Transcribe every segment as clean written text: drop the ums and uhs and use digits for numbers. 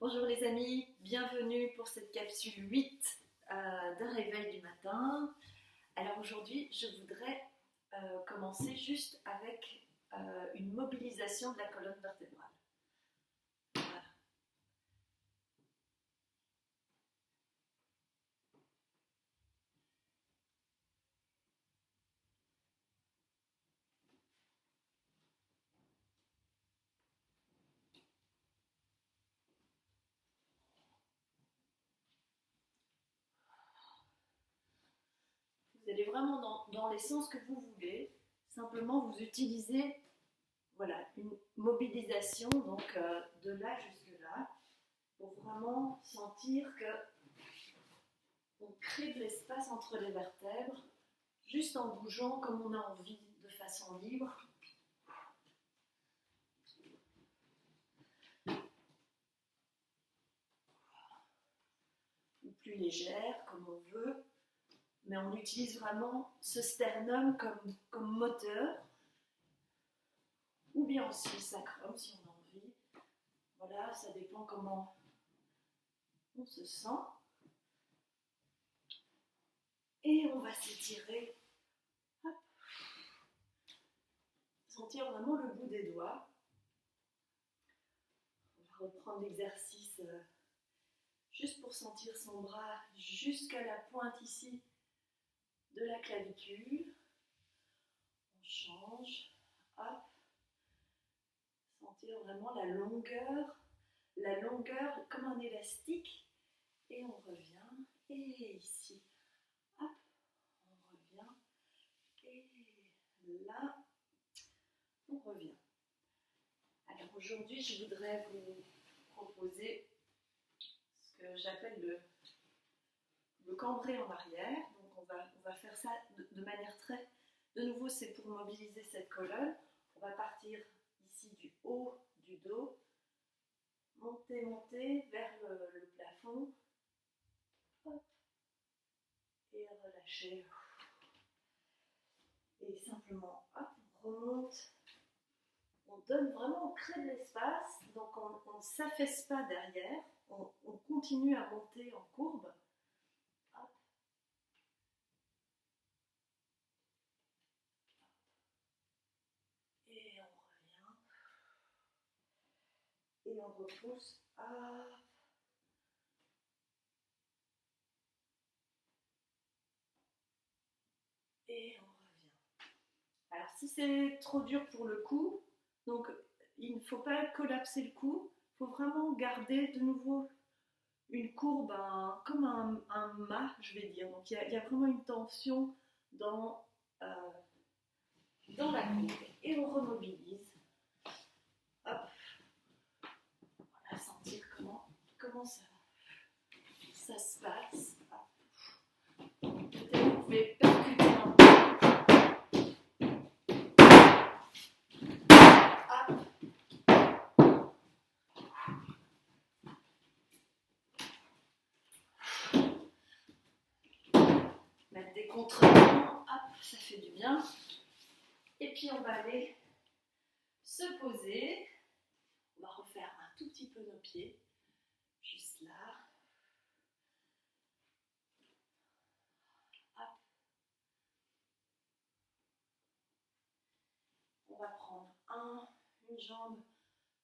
Bonjour les amis, bienvenue pour cette capsule 8 de réveil du matin. Alors aujourd'hui, je voudrais commencer juste avec une mobilisation de la colonne vertébrale. Voilà. Vous allez vraiment dans les sens que vous voulez. Simplement, vous utilisez une mobilisation donc de là jusque là pour vraiment sentir que on crée de l'espace entre les vertèbres juste en bougeant comme on a envie de façon libre. Ou plus légère comme on veut. Mais on utilise vraiment ce sternum comme moteur, ou bien aussi le sacrum si on a envie. Voilà, ça dépend comment on se sent. Et on va s'étirer. Hop. Sentir vraiment le bout des doigts. On va reprendre l'exercice juste pour sentir son bras jusqu'à la pointe ici de la clavicule. On change. Hop. Sentir vraiment la longueur comme un élastique. Et on revient. Et ici. Hop. On revient. Et là, on revient. Alors aujourd'hui, je voudrais vous proposer ce que j'appelle le cambré en arrière. Donc on va faire ça de manière très... De nouveau, c'est pour mobiliser cette colonne. On va partir ici du haut du dos, monter vers le plafond. Hop. Et relâcher. Et simplement, hop, on remonte. On donne vraiment, on crée de l'espace, donc on ne s'affaisse pas derrière, on continue à monter en courbe. Hop. Et on revient. Et on repousse. Hop. Et on revient. Alors si c'est trop dur pour le cou, donc il ne faut pas collapser le cou, il faut vraiment garder de nouveau une courbe, comme un mât, je vais dire. Donc il y a vraiment une tension dans la courbe. Et on remobilise. Hop. Voilà, sentir comment ça se passe. Peut-être vous pouvez percuter un peu. Mettre des contre-temps, hop, ça fait du bien. Et puis on va aller se poser. On va refaire un tout petit peu nos pieds, juste là. Hop. On va prendre une jambe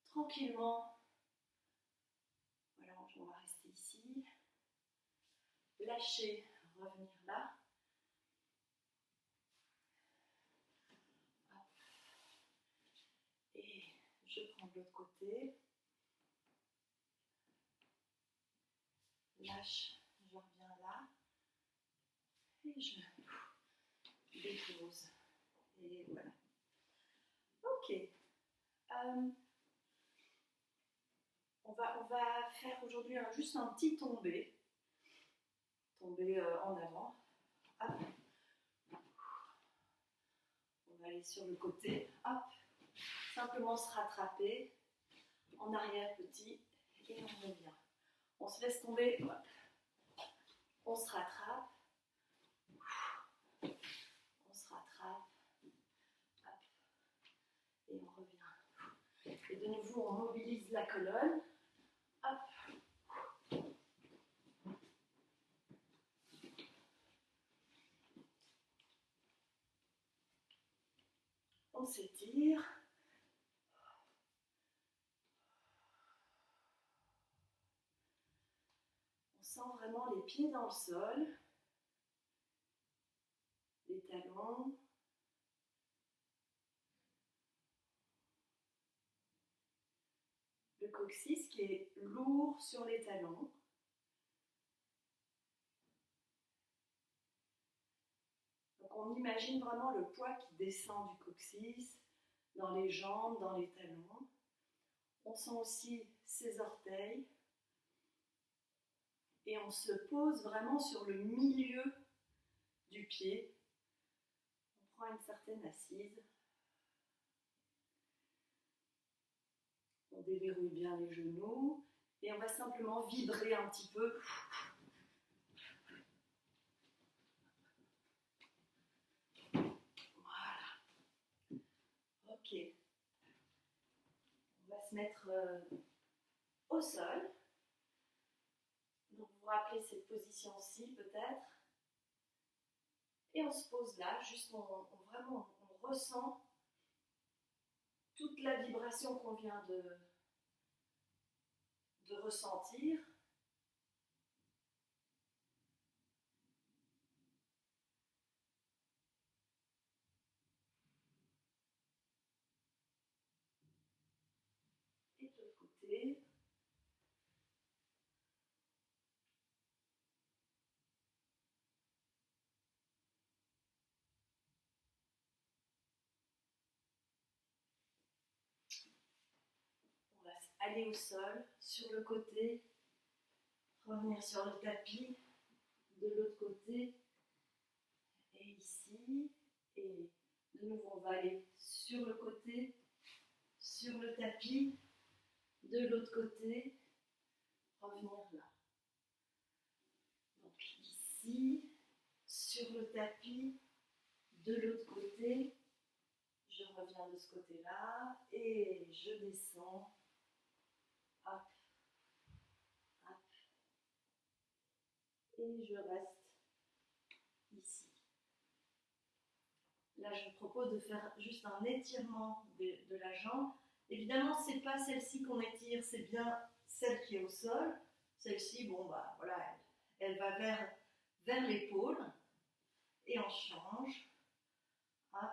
tranquillement. Voilà, on va rester ici. Lâcher, revenir là. Hop. Et je prends de l'autre côté. Lâche, je reviens là. Et je dépose. Et voilà. Ok. On va faire aujourd'hui juste un petit tombé. Tombé en avant. Hop. On va aller sur le côté. Hop. Simplement se rattraper. En arrière petit. Et on revient. On se laisse tomber. Hop. On se rattrape. On se rattrape. Hop. Et on revient. Et de nouveau, on mobilise la colonne. Hop. s'étire. On sent vraiment les pieds dans le sol, les talons. Le coccyx qui est lourd sur les talons. Donc on imagine vraiment le poids qui descend du coccyx, dans les jambes, dans les talons. On sent aussi ses orteils. Et on se pose vraiment sur le milieu du pied. On prend une certaine assise. On déverrouille bien les genoux et on va simplement vibrer un petit peu. Voilà. Ok. On va se mettre au sol. Donc vous vous rappelez cette position-ci peut-être. Et on se pose là, juste vraiment on ressent toute la vibration qu'on vient de ressentir. Et de l'autre côté. On va aller au sol, sur le côté, revenir sur le tapis, de l'autre côté, et ici, et de nouveau on va aller sur le côté, sur le tapis, de l'autre côté, revenir là. Donc ici, sur le tapis, de l'autre côté, je reviens de ce côté-là, et je descends, hop, hop, et je reste ici. Là, je vous propose de faire juste un étirement de la jambe. Évidemment, ce n'est pas celle-ci qu'on étire, c'est bien celle qui est au sol. Celle-ci, bon, bah voilà, elle va vers l'épaule. Et on change. Hop.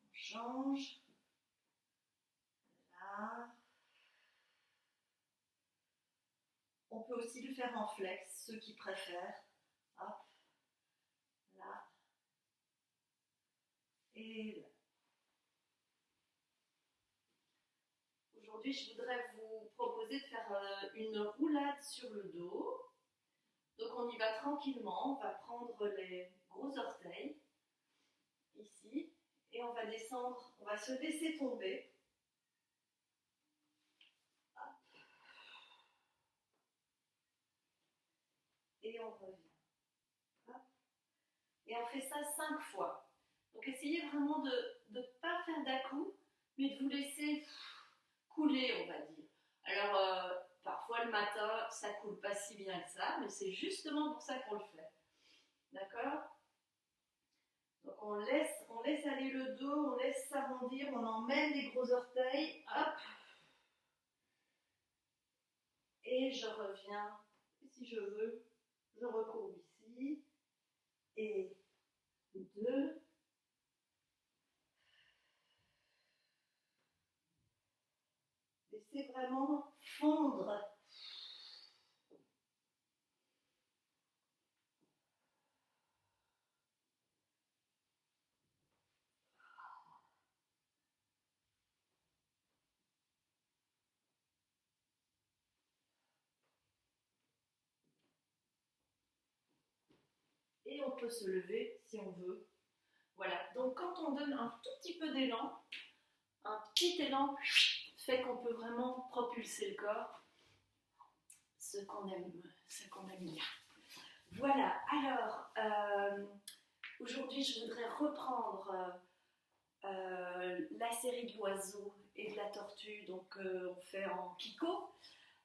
On change. Là. On peut aussi le faire en flex, ceux qui préfèrent. Hop. Là. Et là. Aujourd'hui, je voudrais vous proposer de faire une roulade sur le dos. Donc on y va tranquillement, on va prendre les gros orteils, ici, et on va descendre, on va se laisser tomber. Hop. Et on revient. Hop. Et on fait ça 5 fois. Donc essayez vraiment de ne pas faire d'à-coups, mais de vous laisser couler, on va dire. Alors, parfois le matin, ça coule pas si bien que ça, mais c'est justement pour ça qu'on le fait. D'accord ? Donc on laisse aller le dos, on laisse s'arrondir, on emmène les gros orteils, hop. Et je reviens, si je veux, je recourbe ici. Et 2. Laissez vraiment fondre. Et on peut se lever si on veut. Voilà, donc quand on donne un tout petit peu d'élan, un petit élan fait qu'on peut vraiment propulser le corps, ce qu'on aime bien. Voilà, alors, aujourd'hui je voudrais reprendre la série de l'oiseau et de la tortue, donc on fait en Kiko.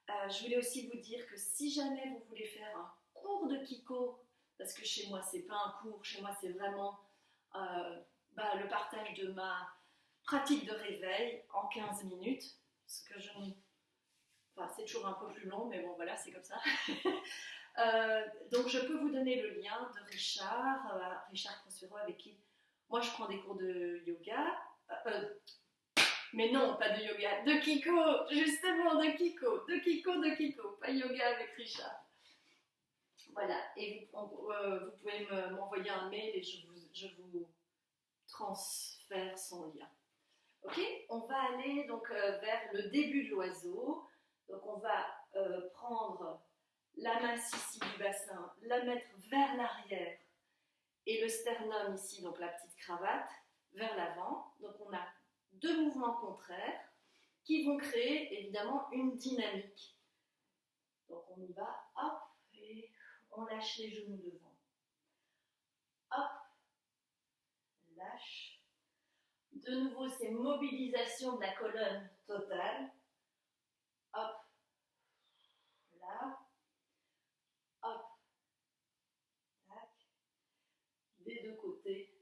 Je voulais aussi vous dire que si jamais vous voulez faire un cours de Kiko, parce que chez moi c'est pas un cours, chez moi c'est vraiment le partage de ma pratique de réveil en 15 minutes. Parce que c'est toujours un peu plus long, mais bon voilà, c'est comme ça. Donc je peux vous donner le lien de Richard Prospero, avec qui moi je prends des cours de yoga. Mais non, pas de yoga, de Kiko, justement, de Kiko, pas yoga avec Richard. Voilà, et vous pouvez m'envoyer un mail et je vous transfère son lien. Ok, on va aller donc vers le début de l'oiseau. Donc on va prendre la masse ici du bassin, la mettre vers l'arrière et le sternum ici, donc la petite cravate, vers l'avant. Donc on a deux mouvements contraires qui vont créer évidemment une dynamique. Donc on y va, hop, et on lâche les genoux devant. Hop, lâche. De nouveau, c'est mobilisation de la colonne totale. Hop, là. Hop, tac. Des deux côtés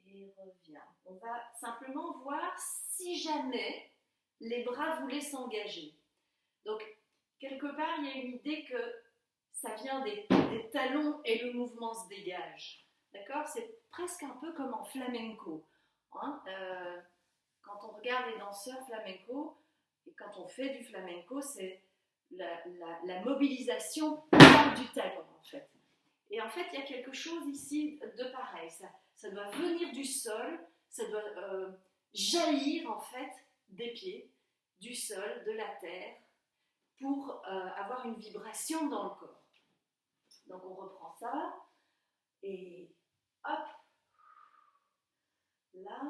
et revient. On va simplement voir si jamais les bras voulaient s'engager. Donc, quelque part, il y a une idée que ça vient des talons et le mouvement se dégage. D'accord? C'est presque un peu comme en flamenco. Hein, quand on regarde les danseurs flamenco et quand on fait du flamenco, c'est la mobilisation part du talon en fait. Et en fait, il y a quelque chose ici de pareil. Ça doit venir du sol, ça doit jaillir en fait des pieds, du sol, de la terre, pour avoir une vibration dans le corps. Donc on reprend ça et hop, là,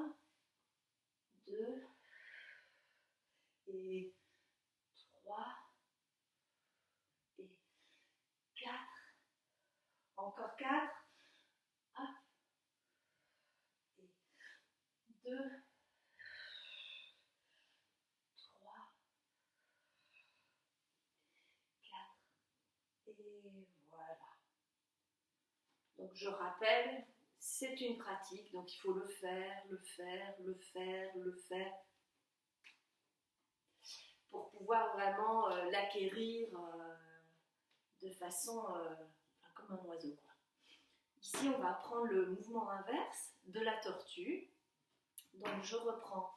2 et 3 et 4, encore 4, hop, et 2, 3, 4 et voilà. Donc je rappelle, c'est une pratique, donc il faut le faire pour pouvoir vraiment l'acquérir de façon comme un oiseau, quoi. Ici, on va prendre le mouvement inverse de la tortue. Donc je reprends.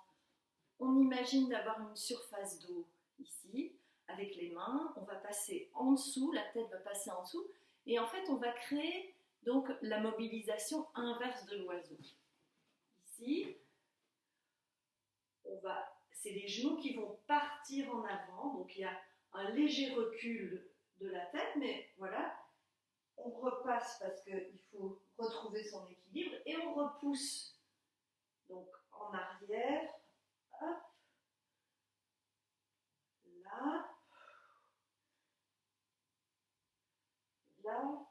On imagine d'avoir une surface d'eau ici, avec les mains. On va passer en dessous, la tête va passer en dessous. Et en fait, on va créer donc la mobilisation inverse de l'oiseau. Ici, c'est les genoux qui vont partir en avant. Donc il y a un léger recul de la tête, mais voilà. On repasse parce qu'il faut retrouver son équilibre et on repousse. Donc en arrière, hop, là, là,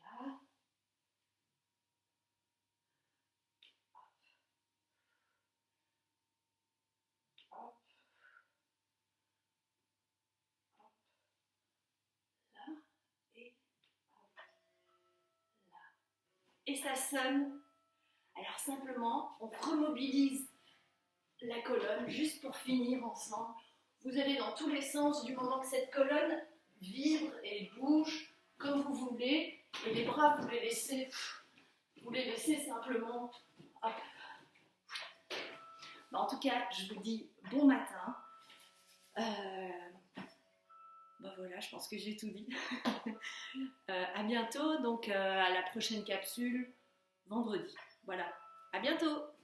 là, hop, hop, là, et hop, là. Et ça sonne. Alors simplement, on remobilise la colonne juste pour finir ensemble. Vous allez dans tous les sens du moment que cette colonne vibre et bouge comme vous voulez. Et les bras, vous les laissez simplement. Hop. En tout cas, je vous dis bon matin. Voilà, je pense que j'ai tout dit. À bientôt, donc à la prochaine capsule, vendredi. Voilà, à bientôt!